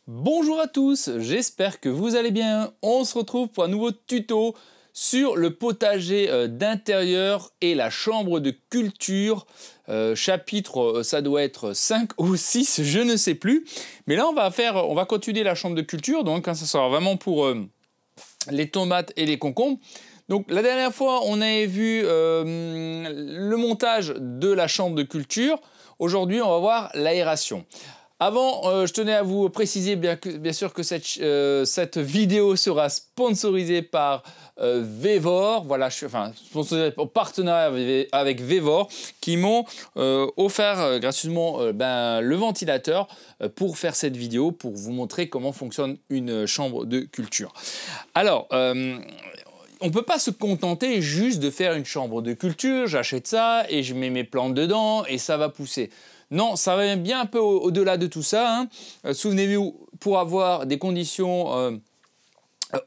Bonjour à tous, j'espère que vous allez bien. On se retrouve pour un nouveau tuto sur le potager d'intérieur et la chambre de culture. Chapitre, ça doit être 5 ou 6, je ne sais plus. Mais là, on va continuer la chambre de culture, donc ça sera vraiment pour les tomates et les concombres. Donc la dernière fois, on avait vu le montage de la chambre de culture. Aujourd'hui, on va voir l'aération. Avant, je tenais à vous préciser bien sûr que cette vidéo sera sponsorisée par Vevor. Voilà, sponsorisée en partenariat avec Vevor qui m'ont offert gracieusement le ventilateur pour faire cette vidéo, pour vous montrer comment fonctionne une chambre de culture. Alors, on ne peut pas se contenter juste de faire une chambre de culture, j'achète ça et je mets mes plantes dedans et ça va pousser. Non, ça va bien un peu au-delà de tout ça, hein. Souvenez-vous, pour avoir des conditions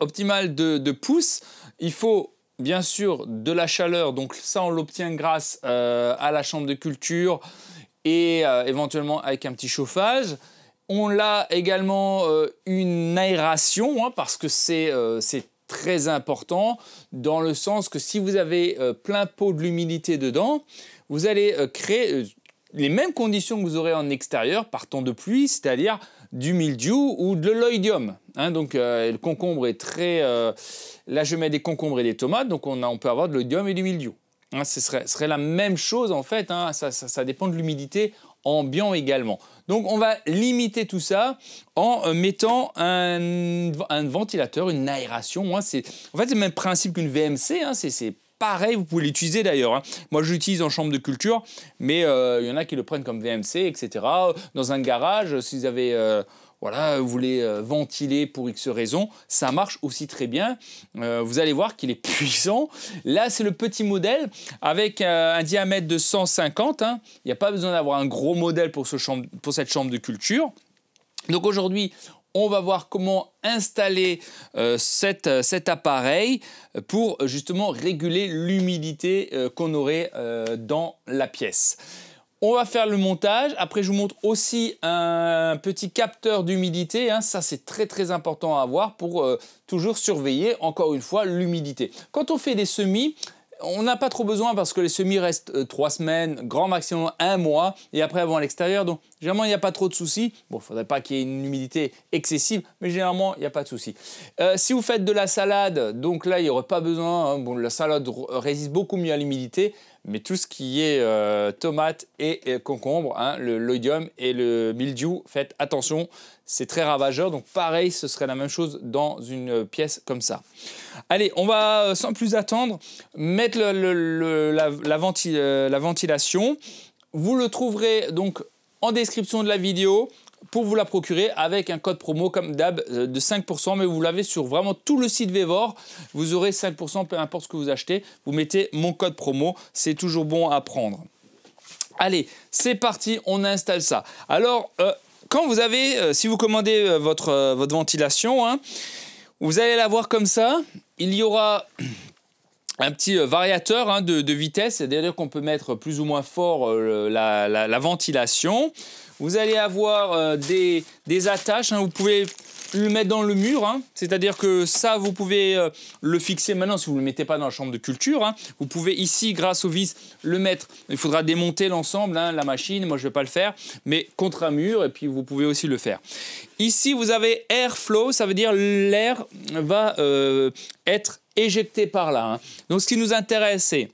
optimales de pousse, il faut bien sûr de la chaleur, donc ça on l'obtient grâce à la chambre de culture et éventuellement avec un petit chauffage. On a également une aération, hein, parce que c'est très important, dans le sens que si vous avez plein pot de l'humidité dedans, vous allez créer les mêmes conditions que vous aurez en extérieur par temps de pluie, c'est-à-dire du mildiou ou de l'oïdium. Hein, donc le concombre est très... là je mets des concombres et des tomates, donc on peut avoir de l'oïdium et du mildiou. Hein, ce serait la même chose en fait, hein, ça dépend de l'humidité ambiant également. Donc on va limiter tout ça en mettant un ventilateur, une aération. Hein, en fait c'est le même principe qu'une VMC, hein, c'est pareil, vous pouvez l'utiliser d'ailleurs, hein. Moi je l'utilise en chambre de culture, mais il y en a qui le prennent comme VMC, etc. Dans un garage, si vous avez... vous voulez ventiler pour X raison, ça marche aussi très bien. Vous allez voir qu'il est puissant. Là, c'est le petit modèle avec un diamètre de 150. Hein. Il n'y a pas besoin d'avoir un gros modèle pour cette chambre de culture. Donc aujourd'hui, on va voir comment installer cet appareil pour justement réguler l'humidité qu'on aurait dans la pièce. On va faire le montage. Après, je vous montre aussi un petit capteur d'humidité. Hein. Ça, c'est très important à avoir pour toujours surveiller, encore une fois, l'humidité. Quand on fait des semis, on n'a pas trop besoin parce que les semis restent 3 semaines, grand maximum 1 mois, et après elles vont à l'extérieur. Donc, généralement, il n'y a pas trop de soucis. Bon, il ne faudrait pas qu'il y ait une humidité excessive, mais généralement, il n'y a pas de soucis. Si vous faites de la salade, donc là, il n'y aurait pas besoin. Hein. Bon, la salade résiste beaucoup mieux à l'humidité, mais tout ce qui est tomates et concombre, hein, l'oïdium et le mildiou, faites attention, c'est très ravageur. Donc pareil, ce serait la même chose dans une pièce comme ça. Allez, on va sans plus attendre mettre la ventilation. Vous le trouverez donc en description de la vidéo pour vous la procurer avec un code promo comme d'hab de 5%, mais vous l'avez sur vraiment tout le site Vevor. Vous aurez 5%, peu importe ce que vous achetez. Vous mettez mon code promo, c'est toujours bon à prendre. Allez, c'est parti, on installe ça. Alors, quand vous avez, si vous commandez votre ventilation, hein, vous allez la voir comme ça. Il y aura un petit variateur, hein, de vitesse, c'est-à-dire qu'on peut mettre plus ou moins fort la ventilation. Vous allez avoir des attaches, hein, vous pouvez le mettre dans le mur, hein, c'est-à-dire que ça, vous pouvez le fixer maintenant si vous ne le mettez pas dans la chambre de culture. Hein. Vous pouvez ici, grâce au vis, le mettre. Il faudra démonter l'ensemble, hein, la machine, moi je ne vais pas le faire, mais contre un mur, et puis vous pouvez aussi le faire. Ici, vous avez airflow, ça veut dire l'air va être éjecté par là. Hein. Donc ce qui nous intéresse, c'est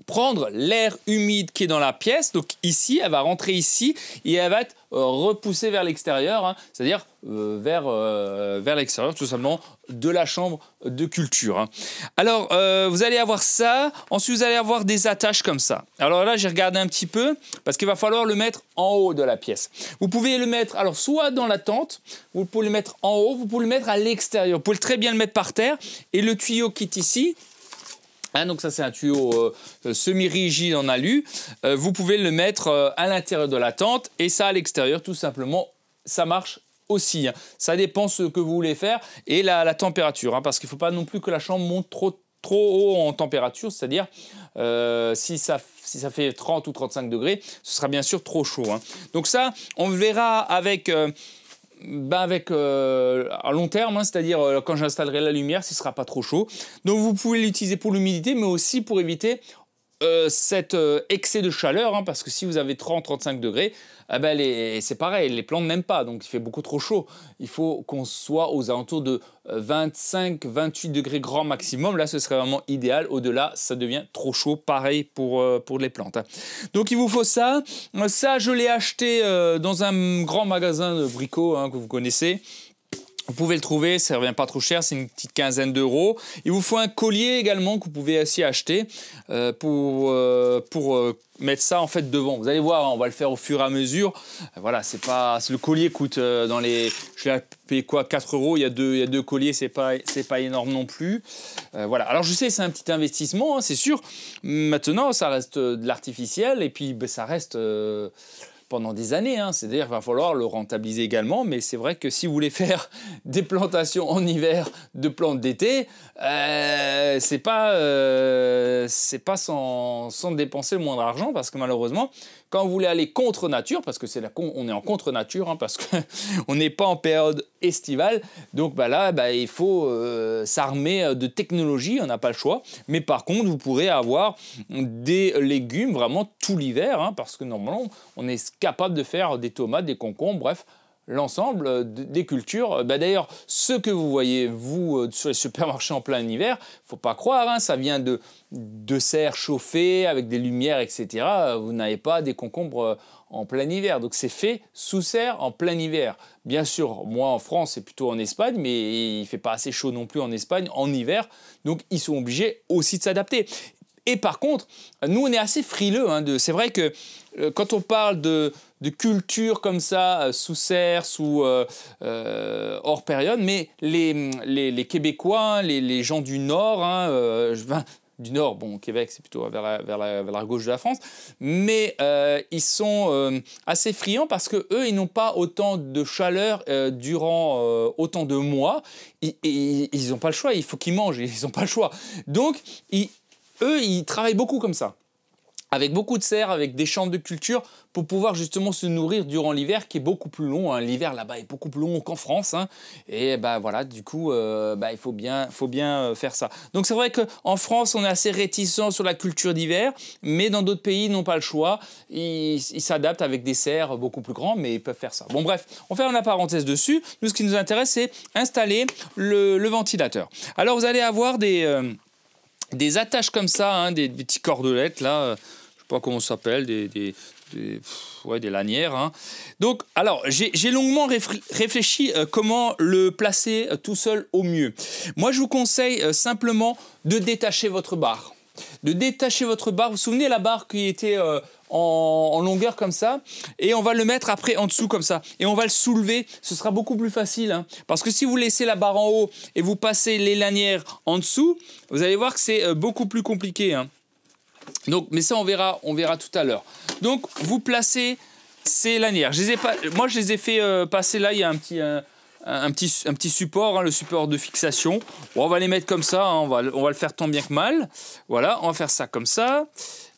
prendre l'air humide qui est dans la pièce, donc ici, elle va rentrer ici et elle va être repoussée vers l'extérieur, hein, c'est-à-dire vers l'extérieur tout simplement de la chambre de culture. Hein. Alors, vous allez avoir ça, ensuite vous allez avoir des attaches comme ça. Alors là, j'ai regardé un petit peu parce qu'il va falloir le mettre en haut de la pièce. Vous pouvez le mettre, alors soit dans la tente, vous pouvez le mettre en haut, vous pouvez le mettre à l'extérieur, vous pouvez très bien le mettre par terre et le tuyau qui est ici. Hein, donc ça c'est un tuyau semi-rigide en alu, vous pouvez le mettre à l'intérieur de la tente et ça à l'extérieur tout simplement, ça marche aussi. Hein. Ça dépend ce que vous voulez faire et la température, hein, parce qu'il ne faut pas non plus que la chambre monte trop haut en température, c'est-à-dire si ça fait 30 ou 35 degrés, ce sera bien sûr trop chaud. Hein. Donc ça, on verra avec avec à long terme, hein, c'est-à-dire quand j'installerai la lumière, ce ne sera pas trop chaud. Donc vous pouvez l'utiliser pour l'humidité, mais aussi pour éviter cet excès de chaleur, hein, parce que si vous avez 30-35 degrés, c'est pareil, les plantes n'aiment pas, donc il fait beaucoup trop chaud. Il faut qu'on soit aux alentours de 25-28 degrés grand maximum. Là, ce serait vraiment idéal. Au-delà, ça devient trop chaud. Pareil pour les plantes. Donc, il vous faut ça. Ça, je l'ai acheté dans un grand magasin de bricots, hein, que vous connaissez. Vous pouvez le trouver, ça ne revient pas trop cher, c'est une petite quinzaine d'euros. Il vous faut un collier également que vous pouvez aussi acheter pour mettre ça en fait devant. Vous allez voir, hein, on va le faire au fur et à mesure. Voilà, c'est pas, le collier coûte dans les, je l'ai payé quoi, 4 euros. Il y a deux colliers, c'est pas énorme non plus. Voilà. Alors je sais, c'est un petit investissement, hein, c'est sûr. Maintenant, ça reste de l'artificiel et puis ça reste pendant des années, hein. C'est-à-dire qu'il va falloir le rentabiliser également, mais c'est vrai que si vous voulez faire des plantations en hiver de plantes d'été, c'est pas sans dépenser le moindre argent, parce que malheureusement, quand vous voulez aller contre nature, parce que on est en contre nature, hein, parce qu'on n'est pas en période estivale, donc là, il faut s'armer de technologie, on n'a pas le choix, mais par contre, vous pourrez avoir des légumes vraiment tout l'hiver, hein, parce que normalement, on est capable de faire des tomates, des concombres, bref, l'ensemble des cultures. D'ailleurs, ce que vous voyez, vous, sur les supermarchés en plein hiver, faut pas croire, hein, ça vient de serres chauffées avec des lumières, etc. Vous n'avez pas des concombres en plein hiver. Donc, c'est fait sous serre en plein hiver. Bien sûr, moi, en France, c'est plutôt en Espagne, mais il ne fait pas assez chaud non plus en Espagne, en hiver. Donc, ils sont obligés aussi de s'adapter. Et par contre, nous, on est assez frileux. Hein, c'est vrai que quand on parle de culture comme ça, sous serre, hors période, mais les Québécois, les gens du Nord, hein, du Nord, bon, Québec, c'est plutôt vers la gauche de la France, mais ils sont assez friands parce qu'eux, ils n'ont pas autant de chaleur durant autant de mois. Ils n'ont pas le choix, il faut qu'ils mangent, ils n'ont pas le choix. Donc, eux, ils travaillent beaucoup comme ça, avec beaucoup de serres, avec des chambres de culture, pour pouvoir justement se nourrir durant l'hiver, qui est beaucoup plus long. Hein. L'hiver là-bas est beaucoup plus long qu'en France. Hein. Et voilà, du coup, il faut bien faire ça. Donc c'est vrai qu'en France, on est assez réticent sur la culture d'hiver, mais dans d'autres pays, ils n'ont pas le choix. Ils s'adaptent avec des serres beaucoup plus grands, mais ils peuvent faire ça. Bon bref, on ferme la parenthèse dessus. Nous, ce qui nous intéresse, c'est installer le ventilateur. Alors vous allez avoir des attaches comme ça, hein, des petits cordelettes là, je sais pas comment ça s'appelle, des lanières. Hein. Donc, alors, j'ai longuement réfléchi comment le placer tout seul au mieux. Moi, je vous conseille simplement de détacher votre barre. Vous vous souvenez la barre qui était en longueur comme ça, et on va le mettre après en dessous comme ça, et on va le soulever, ce sera beaucoup plus facile, hein, parce que si vous laissez la barre en haut et vous passez les lanières en dessous, vous allez voir que c'est beaucoup plus compliqué, hein. Donc, mais ça on verra tout à l'heure. Donc vous placez ces lanières, moi je les ai fait passer là, il y a un petit support, hein, le support de fixation. Bon, on va les mettre comme ça, hein, on va le faire tant bien que mal. Voilà, on va faire ça comme ça.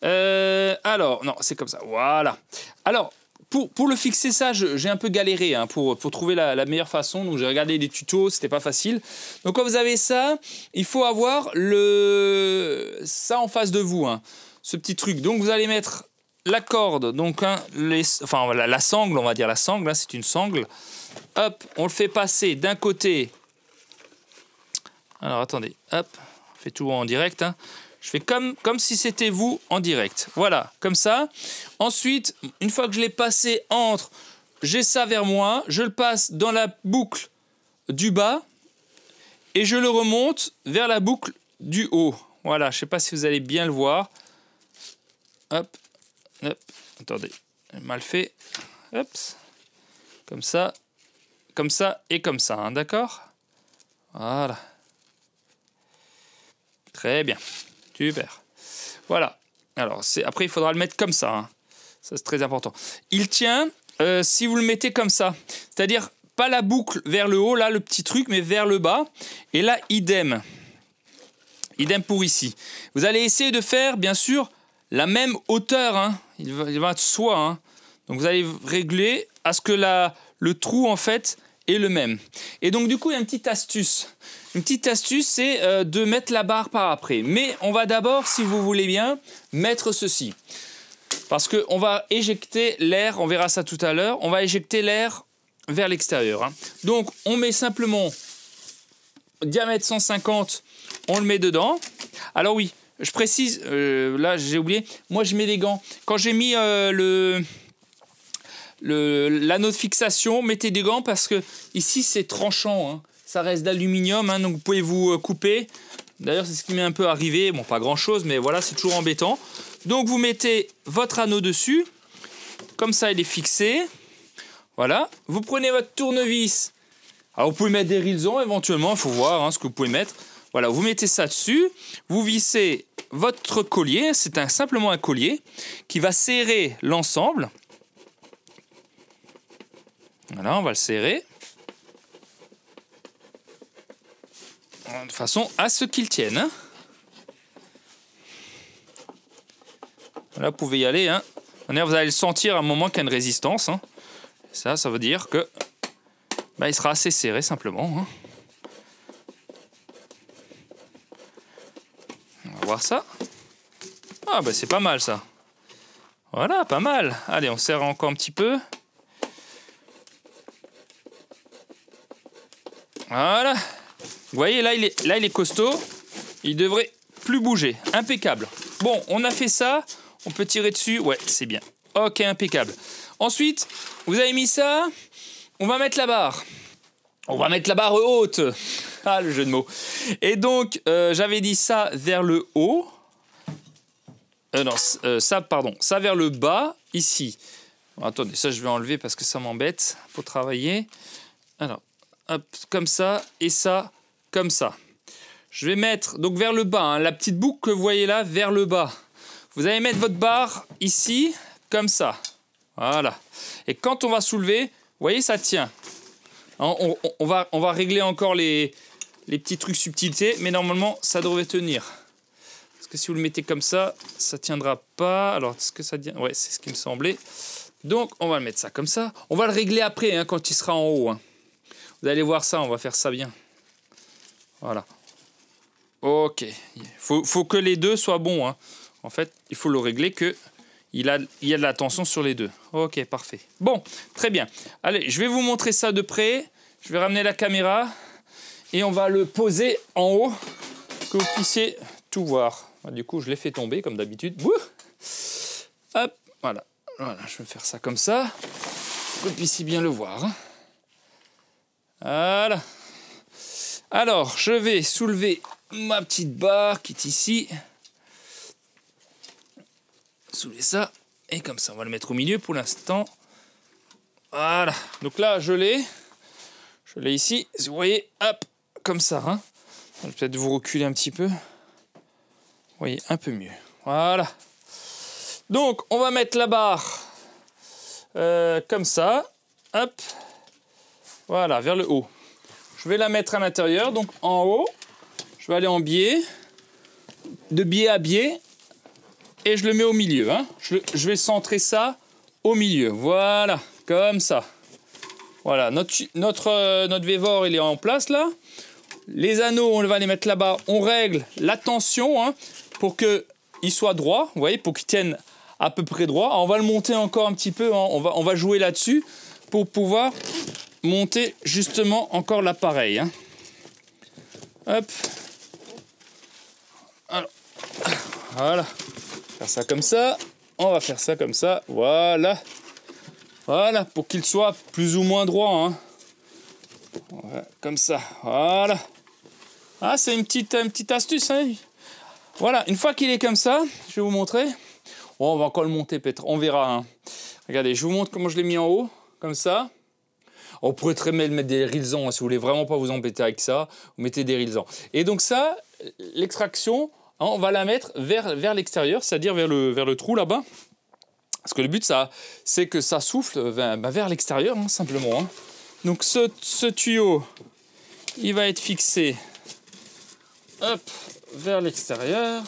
Alors, non, c'est comme ça, voilà. Alors, pour le fixer ça, j'ai un peu galéré, hein, pour trouver la meilleure façon. Donc, j'ai regardé des tutos, c'était pas facile. Donc, quand vous avez ça, il faut avoir ça en face de vous, hein, ce petit truc. Donc, vous allez mettre la corde, donc hein, la sangle, on va dire la sangle, là, c'est une sangle. Hop, on le fait passer d'un côté. Alors, attendez, hop, on fait tout en direct, hein. Je fais comme si c'était vous en direct. Voilà, comme ça. Ensuite, une fois que je l'ai passé j'ai ça vers moi, je le passe dans la boucle du bas et je le remonte vers la boucle du haut. Voilà, je ne sais pas si vous allez bien le voir. Hop, hop, attendez, mal fait. Hop, comme ça et comme ça, hein, d'accord ? Voilà. Très bien. Super. Voilà. Alors, après, il faudra le mettre comme ça, hein. Ça, c'est très important. Il tient si vous le mettez comme ça. C'est-à-dire, pas la boucle vers le haut, là, le petit truc, mais vers le bas. Et là, idem. Idem pour ici. Vous allez essayer de faire, bien sûr, la même hauteur, hein. Il va de soi, hein. Donc, vous allez régler à ce que le trou, en fait, est le même. Et donc du coup, il y a une petite astuce. Une petite astuce, c'est de mettre la barre par après. Mais on va d'abord, si vous voulez bien, mettre ceci. Parce qu'on va éjecter l'air, on verra ça tout à l'heure, on va éjecter l'air vers l'extérieur. Hein. Donc on met simplement diamètre 150, on le met dedans. Alors oui, je précise, là j'ai oublié, moi je mets des gants. Quand j'ai mis l'anneau de fixation, mettez des gants parce que ici c'est tranchant, hein. Ça reste d'aluminium, hein, donc vous pouvez vous couper. D'ailleurs c'est ce qui m'est un peu arrivé, bon pas grand chose, mais voilà c'est toujours embêtant. Donc vous mettez votre anneau dessus, comme ça il est fixé. Voilà, vous prenez votre tournevis. Alors vous pouvez mettre des rilsons éventuellement, il faut voir hein, ce que vous pouvez mettre. Voilà, vous mettez ça dessus, vous vissez votre collier, c'est simplement un collier qui va serrer l'ensemble. Voilà, on va le serrer. De façon à ce qu'il tienne. Hein. Là, vous pouvez y aller. Hein. Vous allez le sentir à un moment qu'il y a une résistance. Hein. Ça veut dire que il sera assez serré simplement. Hein. On va voir ça. Ah c'est pas mal ça. Voilà, pas mal. Allez, on serre encore un petit peu. Voilà. Vous voyez, là il est costaud. Il devrait plus bouger. Impeccable. Bon, on a fait ça. On peut tirer dessus. Ouais, c'est bien. Ok, impeccable. Ensuite, vous avez mis ça. On va mettre la barre. On va mettre la barre haute. Ah, le jeu de mots. Et donc, j'avais dit ça vers le haut. Ça vers le bas, ici. Bon, attendez, ça je vais enlever parce que ça m'embête pour travailler. Alors, hop, comme ça, et ça, comme ça. Je vais mettre, donc vers le bas, hein, la petite boucle que vous voyez là, vers le bas. Vous allez mettre votre barre ici, comme ça. Voilà. Et quand on va soulever, vous voyez, ça tient. On va régler encore les petits trucs subtilités, mais normalement, ça devrait tenir. Parce que si vous le mettez comme ça, ça ne tiendra pas. Alors, est-ce que ça tient? Ouais, c'est ce qui me semblait. Donc, on va le mettre ça comme ça. On va le régler après, hein, quand il sera en haut. Hein. Vous allez voir ça, on va faire ça bien. Voilà. Ok. Faut que les deux soient bons. Hein. En fait, il faut le régler que il y a de la tension sur les deux. Ok, parfait. Bon, très bien. Allez, je vais vous montrer ça de près. Je vais ramener la caméra et on va le poser en haut, que vous puissiez tout voir. Du coup, je l'ai fait tomber comme d'habitude. Hop, voilà. Voilà, je vais faire ça comme ça, que vous puissiez bien le voir. Hein. Voilà. Alors, je vais soulever ma petite barre qui est ici. Soulever ça. Et comme ça, on va le mettre au milieu pour l'instant. Voilà. Donc là, je l'ai. Je l'ai ici. Vous voyez, hop, comme ça. Hein. Je vais peut-être vous reculer un petit peu. Vous voyez, un peu mieux. Voilà. Donc, on va mettre la barre comme ça. Hop. Voilà, vers le haut. Je vais la mettre à l'intérieur. Donc, en haut, je vais aller en biais. De biais à biais. Et je le mets au milieu. Hein. Je vais centrer ça au milieu. Voilà, comme ça. Voilà, notre Vévor, il est en place là. Les anneaux, on va les mettre là-bas. On règle la tension hein, pour qu'il soit droit. Vous voyez, pour qu'il tienne à peu près droit. Alors, on va le monter encore un petit peu. Hein. On va jouer là-dessus pour pouvoir monter justement encore l'appareil. Hein. Hop. Alors, voilà. Faire ça comme ça, on va faire ça comme ça, voilà. Voilà, pour qu'il soit plus ou moins droit. Hein. Voilà, comme ça, voilà. Ah, c'est une petite astuce. Hein. Voilà, une fois qu'il est comme ça, je vais vous montrer. Oh, on va encore le monter peut-être, on verra. Hein. Regardez, je vous montre comment je l'ai mis en haut, comme ça. On pourrait très bien mettre des rilsons, hein, si vous voulez vraiment pas vous embêter avec ça, vous mettez des rilsons. Et donc ça, l'extraction... on va la mettre vers l'extérieur, c'est-à-dire vers le trou là-bas. Parce que le but, c'est que ça souffle vers l'extérieur, hein, simplement. Hein. Donc ce tuyau, il va être fixé hop, vers l'extérieur.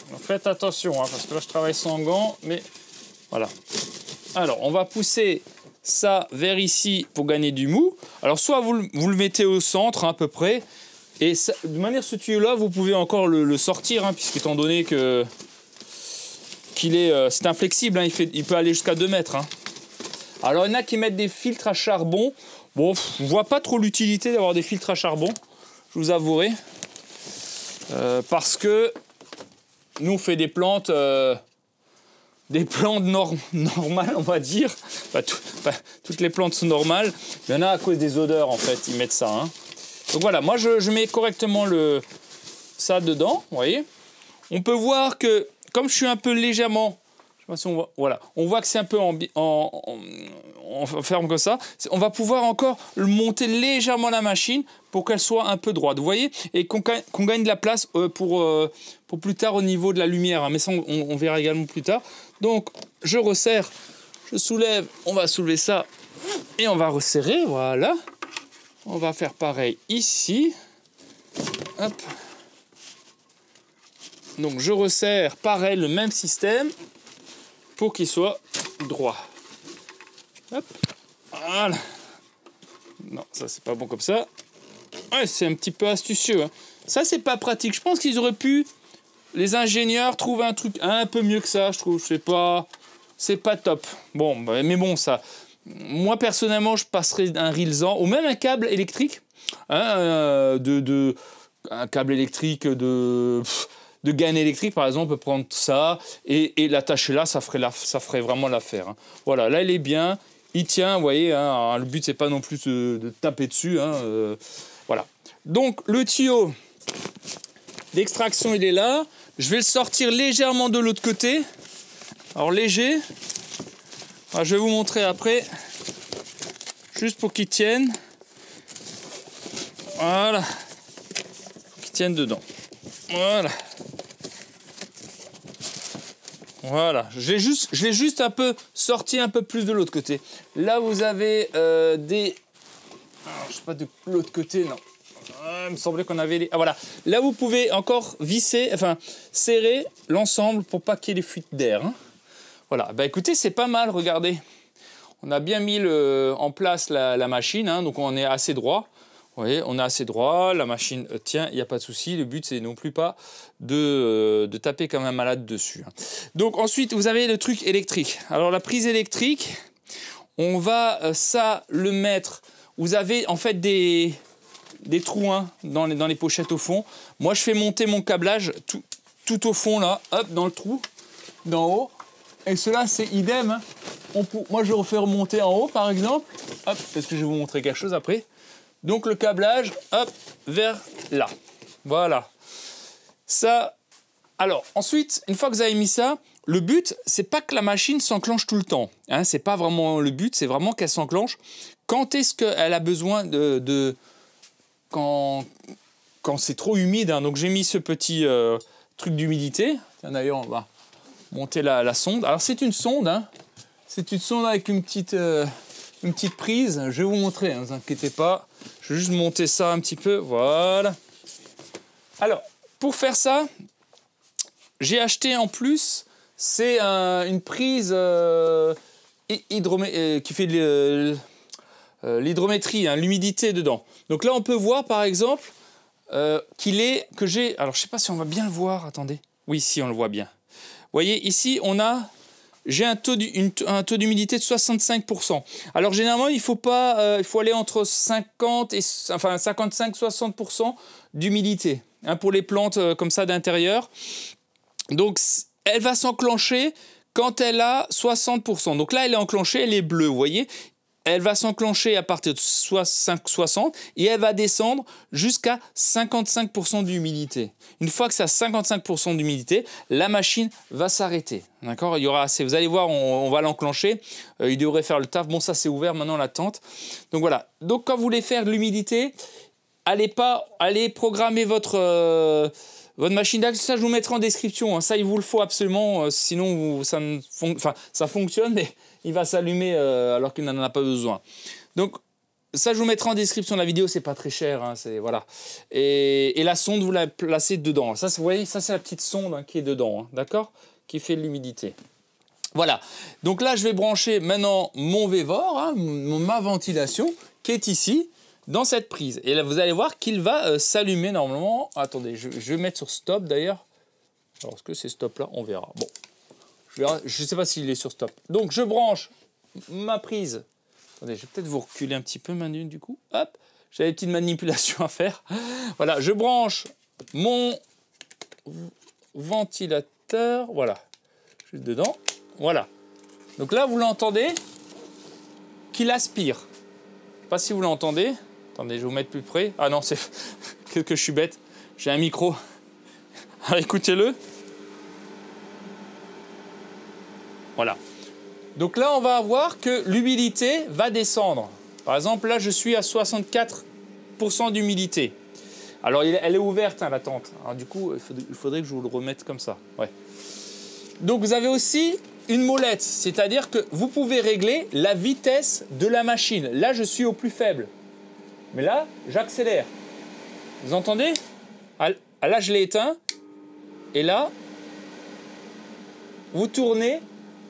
Donc faites attention, hein, parce que là, je travaille sans gants, mais voilà. Alors, on va pousser ça vers ici pour gagner du mou. Alors soit vous le mettez au centre, hein, à peu près, et ça, de manière ce tuyau-là, vous pouvez encore le sortir, hein, puisqu'étant donné que c'est inflexible, hein, il peut aller jusqu'à 2 mètres. Hein. Alors il y en a qui mettent des filtres à charbon. Bon, je vois pas trop l'utilité d'avoir des filtres à charbon, je vous avouerai. Parce que nous on fait des plantes normales, on va dire. Toutes les plantes sont normales. Il y en a à cause des odeurs, en fait, ils mettent ça. Hein. Donc voilà, moi je mets correctement ça dedans, vous voyez. On peut voir que, comme je suis un peu légèrement, je sais pas si on voit, voilà, on voit que c'est un peu en ferme comme ça. On va pouvoir encore monter légèrement la machine pour qu'elle soit un peu droite, vous voyez, et qu'on gagne de la place pour plus tard au niveau de la lumière. Hein. Mais ça, on verra également plus tard. Donc, je resserre, je soulève, on va soulever ça et on va resserrer, voilà. On va faire pareil ici. Hop. Donc, je resserre, pareil, le même système pour qu'il soit droit. Hop. Voilà. Non, ça, c'est pas bon comme ça. Ouais, c'est un petit peu astucieux. Hein. Ça, c'est pas pratique. Je pense qu'ils auraient pu, les ingénieurs, trouver un truc un peu mieux que ça, je trouve. C'est pas top. Bon, mais bon, ça. Moi, personnellement, je passerais un Rilsan ou même un câble électrique. Hein, un câble électrique de gain électrique, par exemple, on peut prendre ça et l'attacher là, ça ferait vraiment l'affaire. Hein. Voilà, là, il est bien. Il tient, vous voyez. Hein, le but, c'est pas non plus de taper dessus. Hein, voilà. Donc, le tuyau d'extraction, il est là. Je vais le sortir légèrement de l'autre côté. Alors, léger. Alors, je vais vous montrer après. Juste pour qu'il tienne. Voilà. Qu'il tienne dedans. Voilà. Voilà. Je l'ai juste un peu sorti un peu plus de l'autre côté. Là, vous avez des... Alors, je sais pas de l'autre côté, non. Il me semblait qu'on avait les... Ah voilà, là vous pouvez encore visser, enfin serrer l'ensemble pour pas qu'il y ait des fuites d'air. Hein. Voilà, bah écoutez, c'est pas mal, regardez. On a bien mis en place la machine, hein, donc on est assez droit. Vous voyez, on est assez droit, la machine tient, il n'y a pas de souci. Le but, c'est non plus pas de taper comme un malade dessus. Hein. Donc ensuite, vous avez le truc électrique. Alors la prise électrique, on va le mettre... Vous avez en fait des trous hein, dans les pochettes au fond. Moi, je fais monter mon câblage tout au fond, là, hop, dans le trou, d'en haut. Et cela, c'est idem. Hein. Moi, je refais remonter en haut, par exemple. Hop, parce que je vais vous montrer quelque chose après. Donc, le câblage, hop, vers là. Voilà. Ça. Alors, ensuite, une fois que vous avez mis ça, le but, c'est pas que la machine s'enclenche tout le temps. Hein, c'est pas vraiment le but, c'est vraiment qu'elle s'enclenche. Quand est-ce qu'elle a besoin quand c'est trop humide, hein. Donc j'ai mis ce petit truc d'humidité. D'ailleurs, on va monter la sonde. Alors c'est une sonde, hein. C'est une sonde avec une petite prise. Je vais vous montrer, hein, ne vous inquiétez pas. Je vais juste monter ça un petit peu. Voilà. Alors, pour faire ça, j'ai acheté en plus, c'est une prise qui fait l'hydrométrie, hein, l'humidité dedans. Donc là, on peut voir, par exemple, alors, je sais pas si on va bien le voir, attendez. Oui, si, on le voit bien. Vous voyez, ici, j'ai un taux d'humidité de 65%. Alors, généralement, il faut aller entre 55-60% d'humidité, hein, pour les plantes comme ça d'intérieur. Donc, elle va s'enclencher quand elle a 60%. Donc là, elle est enclenchée, elle est bleue, vous voyez. Elle va s'enclencher à partir de 60 et elle va descendre jusqu'à 55% d'humidité. Une fois que c'est à 55% d'humidité, la machine va s'arrêter. D'accord ? Il y aura assez. Vous allez voir, on va l'enclencher. Il devrait faire le taf. Bon, ça c'est ouvert maintenant la tente. Donc voilà. Donc quand vous voulez faire de l'humidité, allez programmer votre machine d'accueil. Ça, je vous mettrai en description. Hein. Ça, il vous le faut absolument. Sinon, ça fonctionne, mais il va s'allumer alors qu'il n'en a pas besoin. Donc, ça, je vous mettrai en description de la vidéo. C'est pas très cher. Hein, voilà. Et la sonde, vous la placez dedans. Ça, vous voyez, ça, c'est la petite sonde hein, qui est dedans. Hein, d'accord ? Qui fait de l'humidité. Voilà. Donc là, je vais brancher maintenant mon Vévor, hein, ma ventilation, qui est ici, dans cette prise. Et là, vous allez voir qu'il va s'allumer normalement. Attendez, je vais mettre sur stop d'ailleurs. Alors, est-ce que c'est stop là? On verra. Bon, je ne sais pas s'il est sur stop. Donc, je branche ma prise. Attendez, je vais peut-être vous reculer un petit peu, Manu, du coup. Hop, j'ai des petites manipulations à faire. Voilà, je branche mon ventilateur. Voilà, juste dedans. Voilà. Donc là, vous l'entendez qu'il aspire. Je ne sais pas si vous l'entendez. Attendez, je vais vous mettre plus près. Ah non, c'est que je suis bête. J'ai un micro. Alors, écoutez-le. Voilà. Donc là, on va voir que l'humidité va descendre. Par exemple, là, je suis à 64% d'humidité. Alors, elle est ouverte, hein, la tente. Alors, du coup, il faudrait que je vous le remette comme ça. Ouais. Donc, vous avez aussi une molette. C'est-à-dire que vous pouvez régler la vitesse de la machine. Là, je suis au plus faible. Mais là, j'accélère. Vous entendez? Là, je l'ai éteint. Et là, vous tournez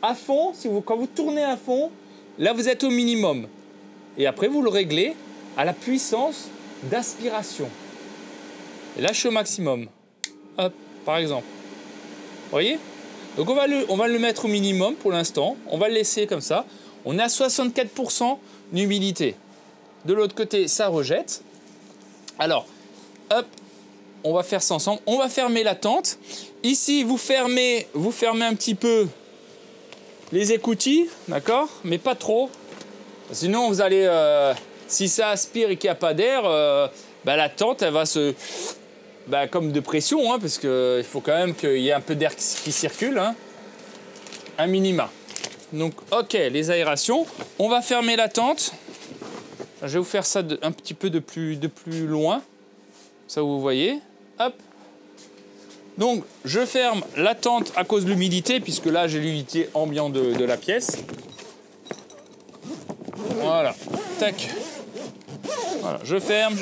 à fond. Quand vous tournez à fond, là, vous êtes au minimum. Et après, vous le réglez à la puissance d'aspiration. Et là, je suis au maximum. Hop, par exemple. Vous voyez? Donc, on va le mettre au minimum pour l'instant. On va le laisser comme ça. On est à 64% d'humidité. De l'autre côté, ça rejette. Alors, hop, on va faire ça ensemble. On va fermer la tente. Ici, vous fermez un petit peu les écoutilles, d'accord? Mais pas trop. Sinon, vous allez... si ça aspire et qu'il n'y a pas d'air, la tente, elle va se... comme de pression, hein, parce qu'il faut quand même qu'il y ait un peu d'air qui circule. Hein, un minima. Donc, ok, les aérations. On va fermer la tente. Je vais vous faire ça un petit peu de plus loin. Ça, vous voyez. Hop. Donc, je ferme la tente à cause de l'humidité, puisque là, j'ai l'humidité ambiante de la pièce. Voilà. Tac. Voilà. Je ferme.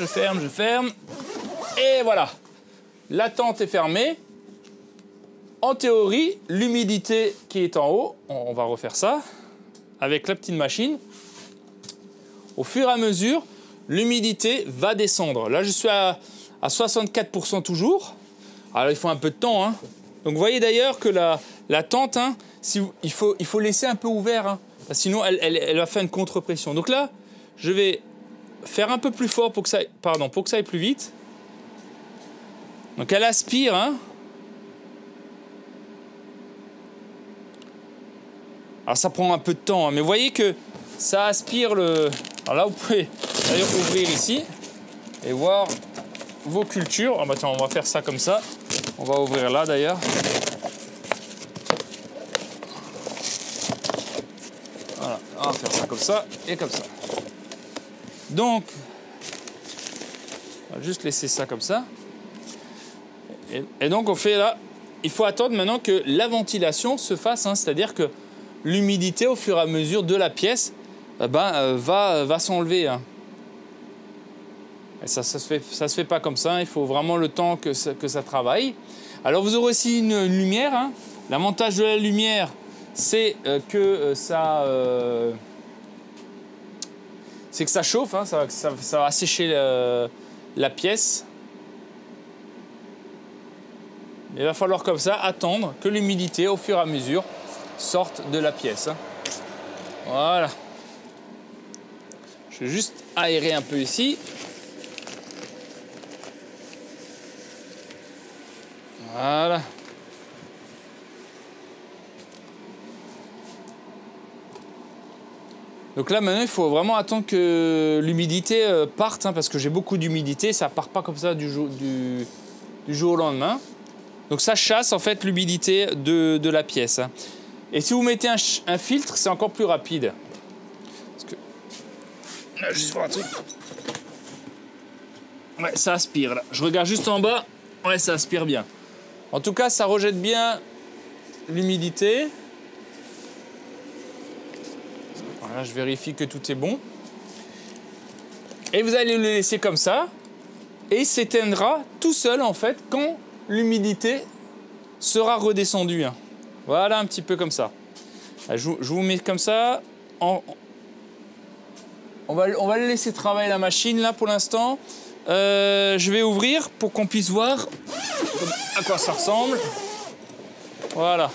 Et voilà. La tente est fermée. En théorie, l'humidité qui est en haut, on va refaire ça, avec la petite machine. Au fur et à mesure, l'humidité va descendre. Là, je suis à 64% toujours. Alors, il faut un peu de temps. Hein. Donc, vous voyez d'ailleurs que la tente, hein, il faut laisser un peu ouvert. Hein, sinon, elle va faire une contre-pression. Donc là, je vais faire un peu plus fort pour que ça aille plus vite. Donc, elle aspire. Hein. Alors, ça prend un peu de temps. Hein, mais vous voyez que ça aspire le... Alors là, vous pouvez d'ailleurs ouvrir ici et voir vos cultures. Ah bah tiens, on va faire ça comme ça. On va ouvrir là d'ailleurs. Voilà, on va faire ça comme ça et comme ça. Donc, on va juste laisser ça comme ça. Et donc, on fait là. Il faut attendre maintenant que la ventilation se fasse, hein, c'est-à-dire que l'humidité, au fur et à mesure de la pièce, va s'enlever. Hein. Et ça se fait pas comme ça. Il faut vraiment le temps que ça travaille. Alors, vous aurez aussi une lumière. Hein. L'avantage de la lumière, c'est que ça chauffe. Hein. Ça va assécher la pièce. Il va falloir comme ça attendre que l'humidité, au fur et à mesure, sorte de la pièce. Hein. Voilà. Je vais juste aérer un peu ici. Voilà. Donc là, maintenant, il faut vraiment attendre que l'humidité parte, hein, parce que j'ai beaucoup d'humidité. Ça part pas comme ça du jour au lendemain. Donc ça chasse en fait l'humidité de la pièce. Hein. Et si vous mettez un filtre, c'est encore plus rapide. Parce que... Là, je vais juste voir un truc. Ouais, ça aspire là. Je regarde juste en bas. Ouais, ça aspire bien. En tout cas, ça rejette bien l'humidité. Voilà, je vérifie que tout est bon. Et vous allez le laisser comme ça. Et il s'éteindra tout seul en fait quand l'humidité sera redescendue. Hein. Voilà, un petit peu comme ça. Je vous mets comme ça. On va le laisser travailler la machine là pour l'instant. Je vais ouvrir pour qu'on puisse voir à quoi ça ressemble. Voilà.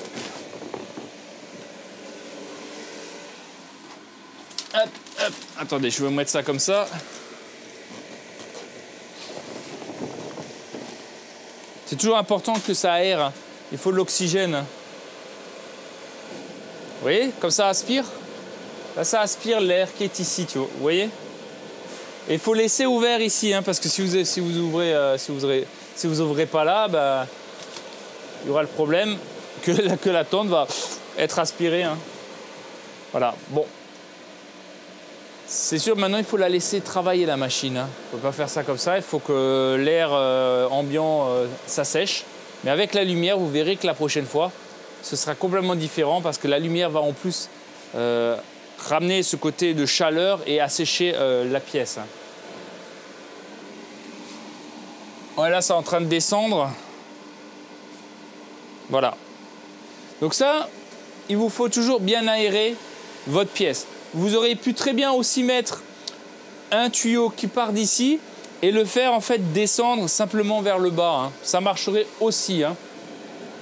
Hop, hop. Attendez, je vais mettre ça comme ça. C'est toujours important que ça aère. Hein. Il faut de l'oxygène. Hein. Vous voyez, comme ça aspire. Là, ça aspire l'air qui est ici, tu vois. Vous voyez? Et il faut laisser ouvert ici, hein, parce que si vous ouvrez pas là, bah, il y aura le problème que la tente va être aspirée. Hein. Voilà. Bon. C'est sûr, maintenant, il faut la laisser travailler, la machine. Hein. Il ne faut pas faire ça comme ça. Il faut que l'air ambiant s'assèche. Mais avec la lumière, vous verrez que la prochaine fois, ce sera complètement différent parce que la lumière va en plus ramener ce côté de chaleur et assécher la pièce. Voilà, c'est en train de descendre. Voilà. Donc ça, il vous faut toujours bien aérer votre pièce. Vous auriez pu très bien aussi mettre un tuyau qui part d'ici et le faire en fait descendre simplement vers le bas. Hein. Ça marcherait aussi. Hein.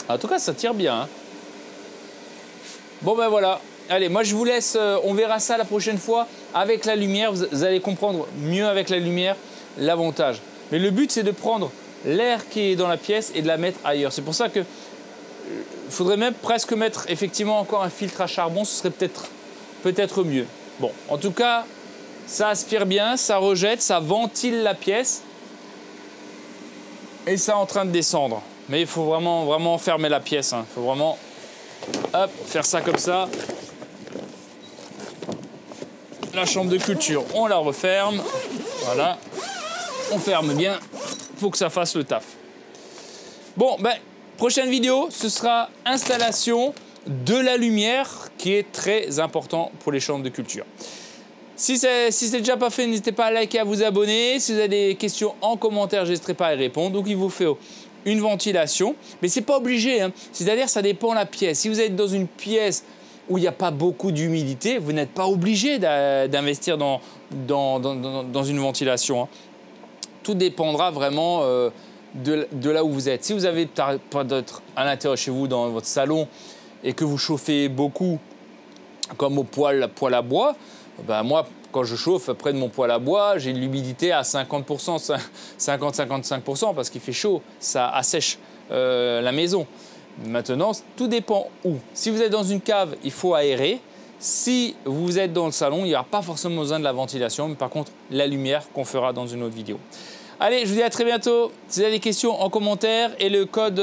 En tout cas, ça tire bien. Hein. Bon ben voilà. Allez, moi je vous laisse. On verra ça la prochaine fois avec la lumière. Vous allez comprendre mieux avec la lumière l'avantage. Mais le but, c'est de prendre l'air qui est dans la pièce et de la mettre ailleurs. C'est pour ça que faudrait même presque mettre effectivement encore un filtre à charbon. Ce serait peut-être mieux. Bon, en tout cas, ça aspire bien, ça rejette, ça ventile la pièce. Et ça est en train de descendre. Mais il faut vraiment fermer la pièce. Il faut vraiment hop, faire ça comme ça. La chambre de culture, on la referme. Voilà. On ferme bien. Il faut que ça fasse le taf. Bon, ben, prochaine vidéo, ce sera installation de la lumière qui est très important pour les chambres de culture. Si c'est déjà pas fait, n'hésitez pas à liker, à vous abonner. Si vous avez des questions en commentaire, n'hésitez pas à y répondre. Donc il vous faut une ventilation, mais c'est pas obligé. Hein. C'est-à-dire ça dépend de la pièce. Si vous êtes dans une pièce où il n'y a pas beaucoup d'humidité, vous n'êtes pas obligé d'investir dans une ventilation. Hein. Tout dépendra vraiment de là où vous êtes. Si vous avez peut-être à l'intérieur chez vous, dans votre salon, et que vous chauffez beaucoup, comme au poêle à bois, ben moi, quand je chauffe près de mon poêle à bois, j'ai l'humidité à 50%, 50-55% parce qu'il fait chaud, ça assèche la maison. Maintenant, tout dépend où. Si vous êtes dans une cave, il faut aérer. Si vous êtes dans le salon, il n'y aura pas forcément besoin de la ventilation, mais par contre, la lumière qu'on fera dans une autre vidéo. Allez, je vous dis à très bientôt. Si vous avez des questions en commentaire et le code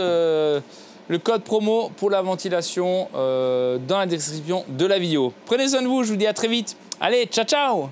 promo pour la ventilation dans la description de la vidéo. Prenez soin de vous, je vous dis à très vite. Allez, ciao, ciao!